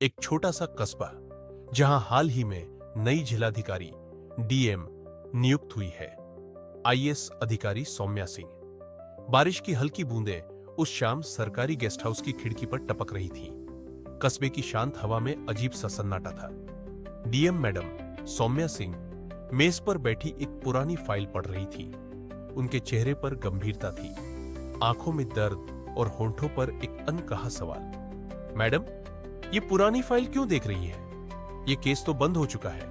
एक छोटा सा कस्बा जहां हाल ही में नई जिलाधिकारी डीएम नियुक्त हुई है, आईएएस अधिकारी सौम्या सिंह। बारिश की हल्की बूंदें उस शाम सरकारी गेस्ट हाउस की खिड़की पर टपक रही थीं। कस्बे की शांत हवा में अजीब सा सन्नाटा था। डीएम मैडम सौम्या सिंह मेज पर बैठी एक पुरानी फाइल पढ़ रही थी। उनके चेहरे पर गंभीरता थी, आंखों में दर्द और होंठों पर एक अनकहा सवाल। मैडम, ये पुरानी फाइल क्यों देख रही है? ये केस तो बंद हो चुका है,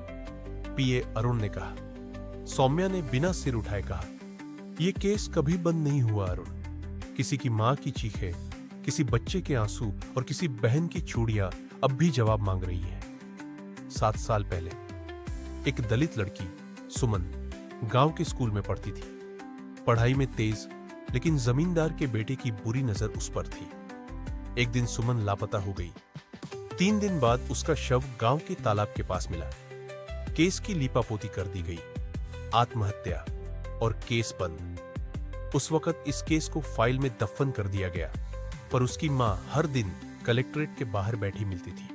पीए अरुण ने कहा। सौम्या ने बिना सिर उठाए कहा, यह केस कभी बंद नहीं हुआ अरुण। किसी की मां की चीखें, किसी बच्चे के आंसू और किसी बहन की चूड़ियां अब भी जवाब मांग रही हैं। 7 साल पहले एक दलित लड़की सुमन गांव के स्कूल में पढ़ती थी। पढ़ाई में तेज, लेकिन जमींदार के बेटे की बुरी नजर उस पर थी। एक दिन सुमन लापता हो गई। 3 दिन बाद उसका शव गांव के तालाब के पास मिला। केस की लीपापोती कर दी गई, आत्महत्या और केस बंद। उस वक्त इस केस को फाइल में दफन कर दिया गया, पर उसकी मां हर दिन कलेक्ट्रेट के बाहर बैठी मिलती थी,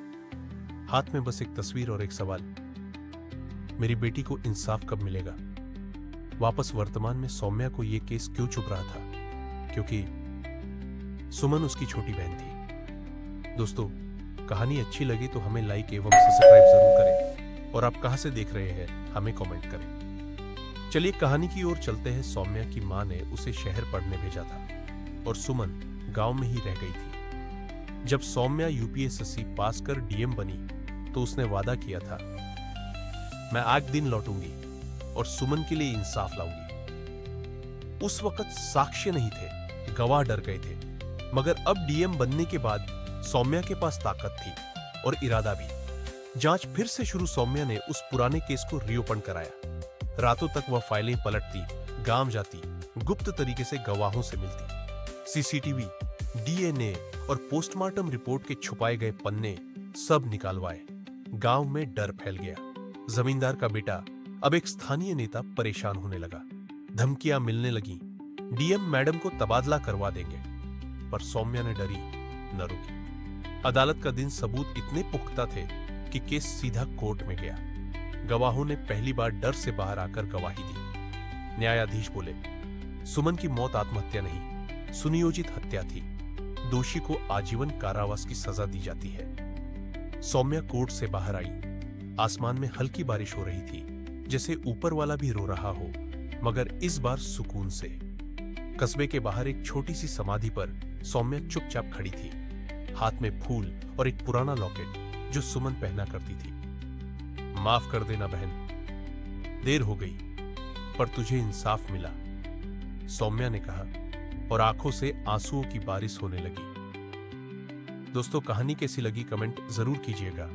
हाथ में बस एक तस्वीर और एक सवाल, मेरी बेटी को इंसाफ कब मिलेगा? वापस वर्तमान में सौम्या को यह केस क्यों चुभ रहा था? क्योंकि सुमन उसकी छोटी बहन थी। दोस्तों, कहानी अच्छी लगी तो हमें लाइक एवं सब्सक्राइब जरूर करें, और आप कहां से देख रहे हैं हमें कमेंट करें। चलिए कहानी की ओर चलते हैं। सौम्या की मां ने उसे शहर पढ़ने भेजा था और सुमन गांव में ही रह गई थी। जब सौम्या यूपीएससी पास कर डीएम बनी तो उसने वादा किया था, मैं आज दिन लौटूंगी और सुमन के लिए इंसाफ लाऊंगी। उस वक्त साक्ष्य नहीं थे, गवाह डर गए थे, मगर अब डीएम बनने के बाद सौम्या के पास ताकत थी और इरादा भी। जांच फिर से शुरू। सौम्या ने उस पुराने केस को रीओपन कराया। रातों तक वह फाइलें पलटती, गांव जाती, गुप्त तरीके से गवाहों से मिलती। सीसीटीवी, डीएनए और पोस्टमार्टम रिपोर्ट के छुपाए गए पन्ने सब निकालवाए। गांव में डर फैल गया। जमींदार का बेटा अब एक स्थानीय नेता परेशान होने लगा। धमकियां मिलने लगी, डीएम मैडम को तबादला करवा देंगे। पर सौम्या ने डरी न रुकी। अदालत का दिन सबूत इतने पुख्ता थे कि केस सीधा कोर्ट में गया। गवाहों ने पहली बार डर से बाहर आकर गवाही दी। न्यायाधीश बोले, सुमन की मौत आत्महत्या नहीं, सुनियोजित हत्या थी। दोषी को आजीवन कारावास की सजा दी जाती है। सौम्या कोर्ट से बाहर आई। आसमान में हल्की बारिश हो रही थी, जैसे ऊपर वाला भी रो रहा हो, मगर इस बार सुकून से। कस्बे के बाहर एक छोटी सी समाधि पर सौम्या चुपचाप खड़ी थी, हाथ में फूल और एक पुराना लॉकेट जो सुमन पहना करती थी। माफ कर देना बहन, देर हो गई, पर तुझे इंसाफ मिला, सौम्या ने कहा, और आंखों से आंसुओं की बारिश होने लगी। दोस्तों, कहानी कैसी लगी कमेंट जरूर कीजिएगा।